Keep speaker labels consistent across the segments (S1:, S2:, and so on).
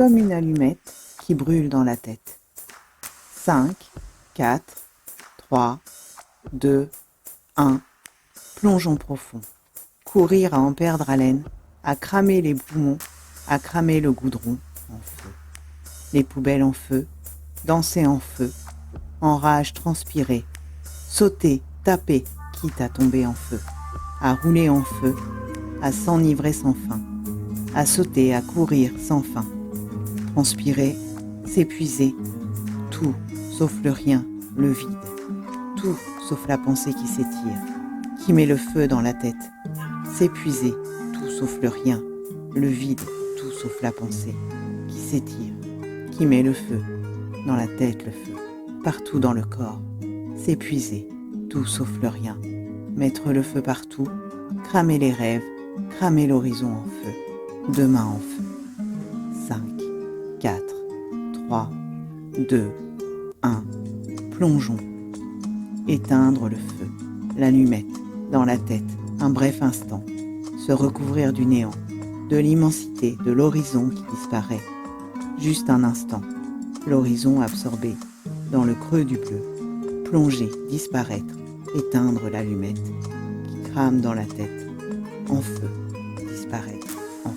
S1: comme une allumette qui brûle dans la tête. 5, 4, 3, 2, 1. Plongeons profond. Courir à en perdre haleine, à cramer les poumons, à cramer le goudron en feu. Les poubelles en feu, danser en feu, en rage transpirer, sauter, taper, quitte à tomber en feu, à rouler en feu, à s'enivrer sans fin, à sauter, à courir sans fin, transpirer, s'épuiser, tout sauf le rien, le vide, tout sauf la pensée qui s'étire, qui met le feu dans la tête, s'épuiser, tout sauf le rien, le vide, tout sauf la pensée qui s'étire, qui met le feu dans la tête, le feu, partout dans le corps, s'épuiser, tout sauf le rien, mettre le feu partout, cramer les rêves, cramer l'horizon en feu, demain en feu. 5, 4, 3, 2, 1, plongeons. Éteindre le feu, l'allumette, dans la tête, un bref instant, se recouvrir du néant, de l'immensité, de l'horizon qui disparaît. Juste un instant, l'horizon absorbé, dans le creux du bleu, plonger, disparaître, éteindre l'allumette, qui crame dans la tête, en feu, disparaître, en feu.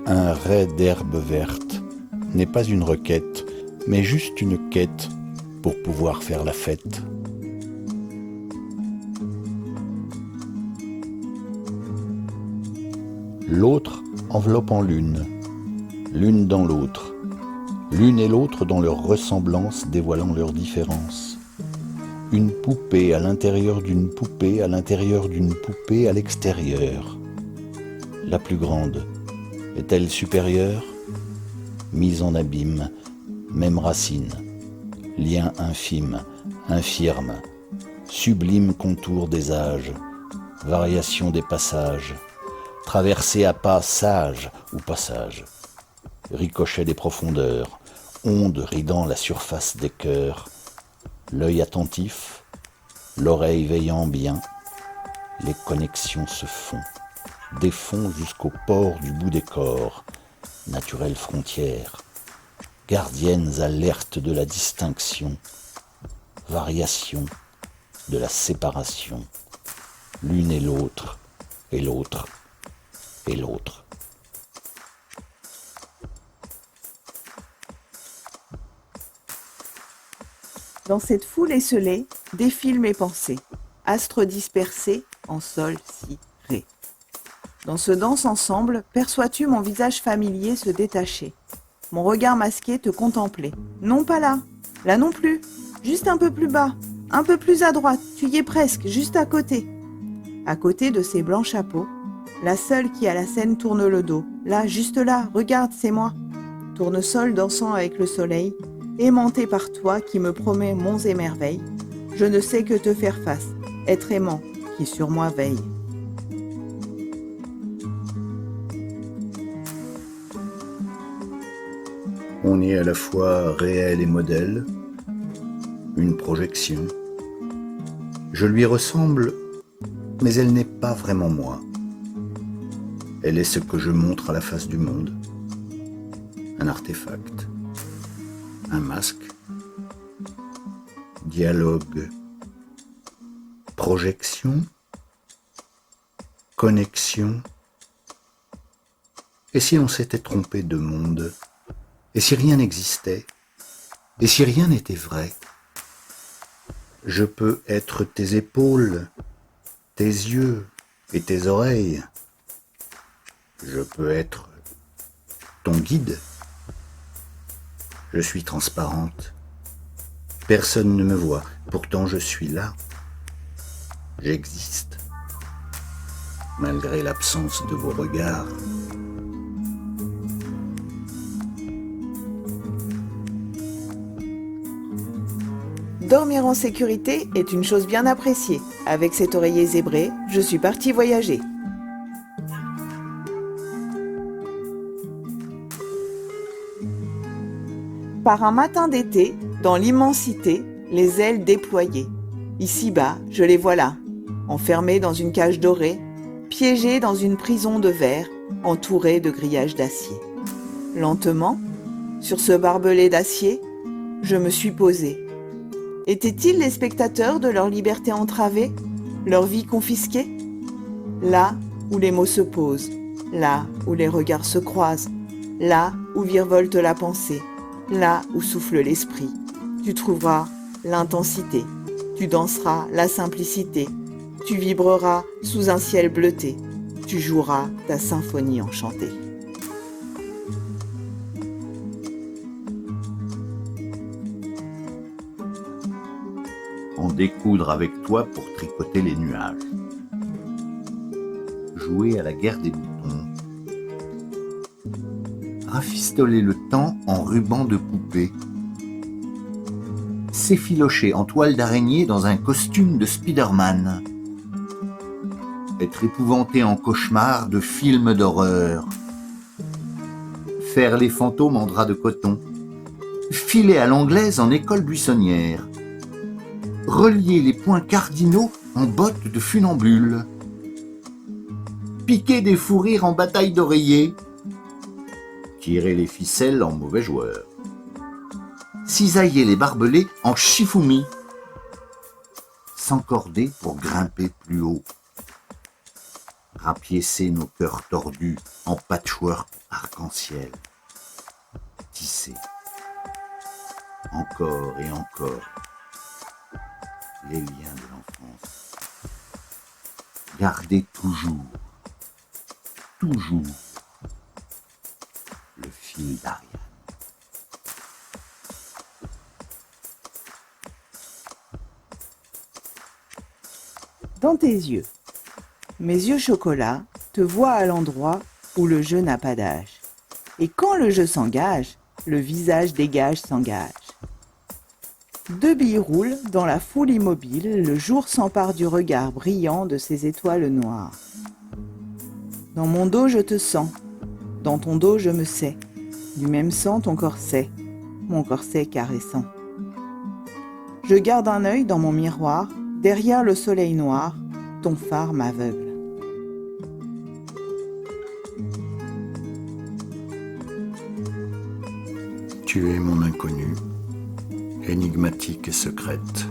S2: Un rai d'herbe verte n'est pas une requête, mais juste une quête pour pouvoir faire la fête. L'autre enveloppe en l'une, l'une dans l'autre, l'une et l'autre dans leur ressemblance dévoilant leur différence. Une poupée à l'intérieur d'une poupée, à l'intérieur d'une poupée à l'extérieur. La plus grande est-elle supérieure? Mise en abîme, même racine, lien infime, infirme, sublime contour des âges, variation des passages, traversée à pas sage ou passage, ricochet des profondeurs, onde ridant la surface des cœurs, l'œil attentif, l'oreille veillant bien, les connexions se font, défont jusqu'au port du bout des corps, naturelle frontière, gardiennes alertes de la distinction, variation de la séparation, l'une et l'autre, et l'autre, et l'autre.
S1: Dans cette foule esselée, défilent mes pensées, astres dispersés en sol si ré. Dans ce danse ensemble, perçois-tu mon visage familier se détacher, mon regard masqué te contempler. Non pas là, là non plus, juste un peu plus bas, un peu plus à droite, tu y es presque, juste à côté. À côté de ces blancs chapeaux, la seule qui à la scène tourne le dos. Là, juste là, regarde, c'est moi. Tournesol dansant avec le soleil, aimanté par toi qui me promets monts et merveilles. Je ne sais que te faire face, être aimant qui sur moi veille.
S2: On est à la fois réel et modèle, une projection. Je lui ressemble, mais elle n'est pas vraiment moi. Elle est ce que je montre à la face du monde. Un artefact, un masque, dialogue, projection, connexion. Et si on s'était trompé de monde ? Et si rien n'existait? Et si rien n'était vrai? Je peux être tes épaules, tes yeux et tes oreilles. Je peux être ton guide. Je suis transparente. Personne ne me voit, pourtant je suis là. J'existe, malgré l'absence de vos regards.
S1: Dormir en sécurité est une chose bien appréciée. Avec cet oreiller zébré, je suis partie voyager. Par un matin d'été, dans l'immensité, les ailes déployées. Ici-bas, je les vois là. enfermés dans une cage dorée, piégés dans une prison de verre, entourés de grillages d'acier. Lentement, sur ce barbelé d'acier, je me suis posée. Étaient-ils les spectateurs de leur liberté entravée, leur vie confisquée? Là où les mots se posent, là où les regards se croisent, là où virevolte la pensée, là où souffle l'esprit, tu trouveras l'intensité, tu danseras la simplicité, tu vibreras sous un ciel bleuté, tu joueras ta symphonie enchantée.
S2: En découdre avec toi pour tricoter les nuages. Jouer à la guerre des boutons. Rafistoler le temps en ruban de poupée. S'effilocher en toile d'araignée dans un costume de Spider-Man. Être épouvanté en cauchemar de films d'horreur. Faire les fantômes en drap de coton. Filer à l'anglaise en école buissonnière. Relier les points cardinaux en bottes de funambule. Piquer des fous rires en bataille d'oreiller. Tirer les ficelles en mauvais joueur. Cisailler les barbelés en shifumi. S'encorder pour grimper plus haut. Rapiécer nos cœurs tordus en patchwork arc-en-ciel. Tisser. Encore et encore. Les liens de l'enfance. Garder toujours le fil d'Ariane.
S1: Dans tes yeux, mes yeux chocolat te voient à l'endroit où le jeu n'a pas d'âge. Et quand le jeu s'engage, le visage dégage s'engage. Deux billes roulent dans la foule immobile, le jour s'empare du regard brillant de ses étoiles noires. Dans mon dos je te sens, dans ton dos je me sais, du même sang ton corset, mon corset caressant. Je garde un œil dans mon miroir, derrière le soleil noir, ton phare m'aveugle.
S2: Tu es mon inconnue, énigmatique et secrète.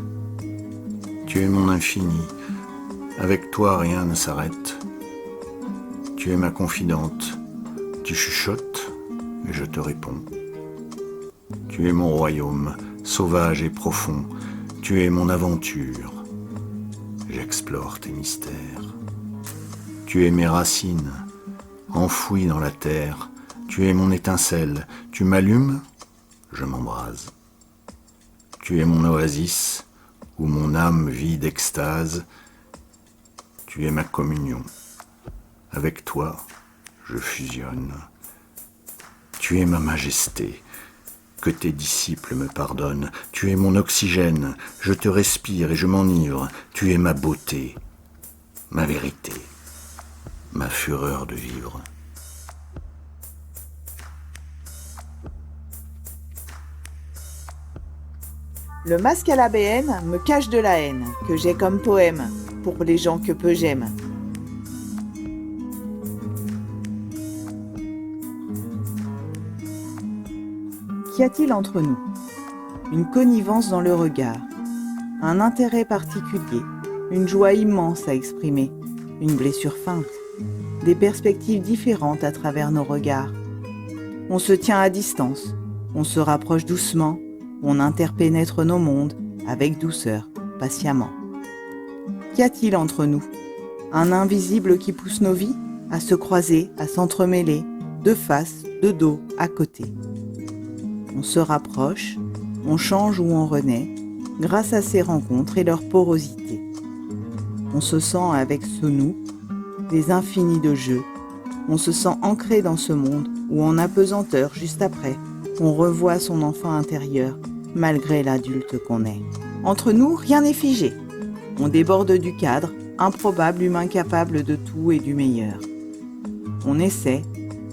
S2: Tu es mon infini, avec toi rien ne s'arrête. Tu es ma confidente, tu chuchotes et je te réponds. Tu es mon royaume, sauvage et profond, tu es mon aventure. J'explore tes mystères. Tu es mes racines, enfouies dans la terre. Tu es mon étincelle, tu m'allumes, je m'embrase. Tu es mon oasis, où mon âme vit d'extase. Tu es ma communion. Avec toi, je fusionne. Tu es ma majesté, que tes disciples me pardonnent. Tu es mon oxygène, je te respire et je m'enivre. Tu es ma beauté, ma vérité, ma fureur de vivre.
S1: Le masque à la BN me cache de la haine, que j'ai comme poème, pour les gens que peu j'aime. Qu'y a-t-il entre nous? Une connivence dans le regard, un intérêt particulier, une joie immense à exprimer, une blessure feinte, des perspectives différentes à travers nos regards. On se tient à distance, on se rapproche doucement, on interpénètre nos mondes avec douceur, patiemment. Qu'y a-t-il entre nous? Un invisible qui pousse nos vies à se croiser, à s'entremêler, de face, de dos, à côté. On se rapproche, on change ou on renaît, grâce à ces rencontres et leur porosité. On se sent avec ce nous, des infinis de jeux. On se sent ancré dans ce monde où en apesanteur, juste après, on revoit son enfant intérieur, malgré l'adulte qu'on est. Entre nous, rien n'est figé. On déborde du cadre, improbable humain capable de tout et du meilleur. On essaie,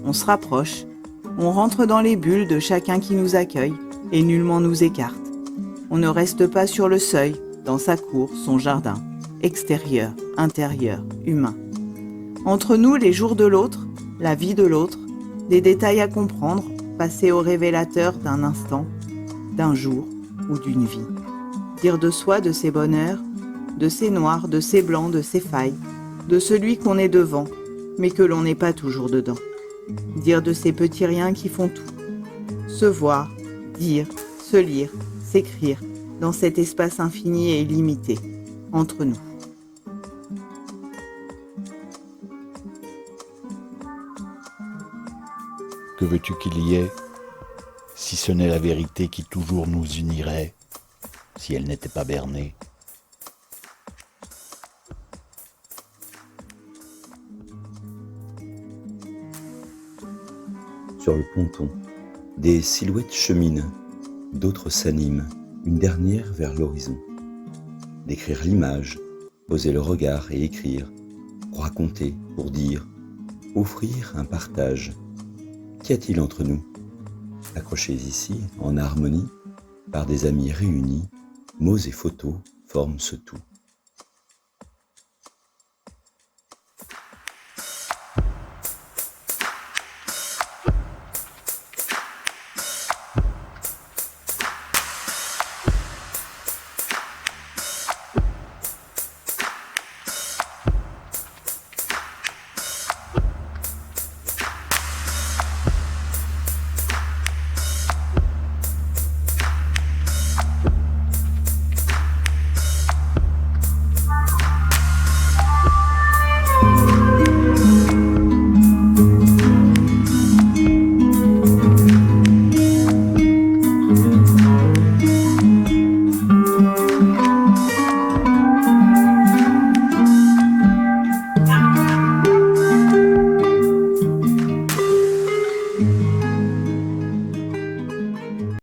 S1: on se rapproche, on rentre dans les bulles de chacun qui nous accueille et nullement nous écarte. On ne reste pas sur le seuil, dans sa cour, son jardin, extérieur, intérieur, humain. Entre nous, les jours de l'autre, la vie de l'autre, des détails à comprendre, passés au révélateur d'un instant, d'un jour ou d'une vie. Dire de soi, de ses bonheurs, de ses noirs, de ses blancs, de ses failles, de celui qu'on est devant, mais que l'on n'est pas toujours dedans. Dire de ces petits riens qui font tout. Se voir, dire, se lire, s'écrire, dans cet espace infini et illimité, entre nous.
S2: Que veux-tu qu'il y ait, si ce n'est la vérité qui toujours nous unirait, si elle n'était pas bernée?
S3: Sur le ponton, des silhouettes cheminent, d'autres s'animent, une dernière vers l'horizon. Décrire l'image, poser le regard et écrire, pour raconter, pour dire, offrir un partage. Qu'y a-t-il entre nous? Accrochés ici, en harmonie, par des amis réunis, mots et photos forment ce tout.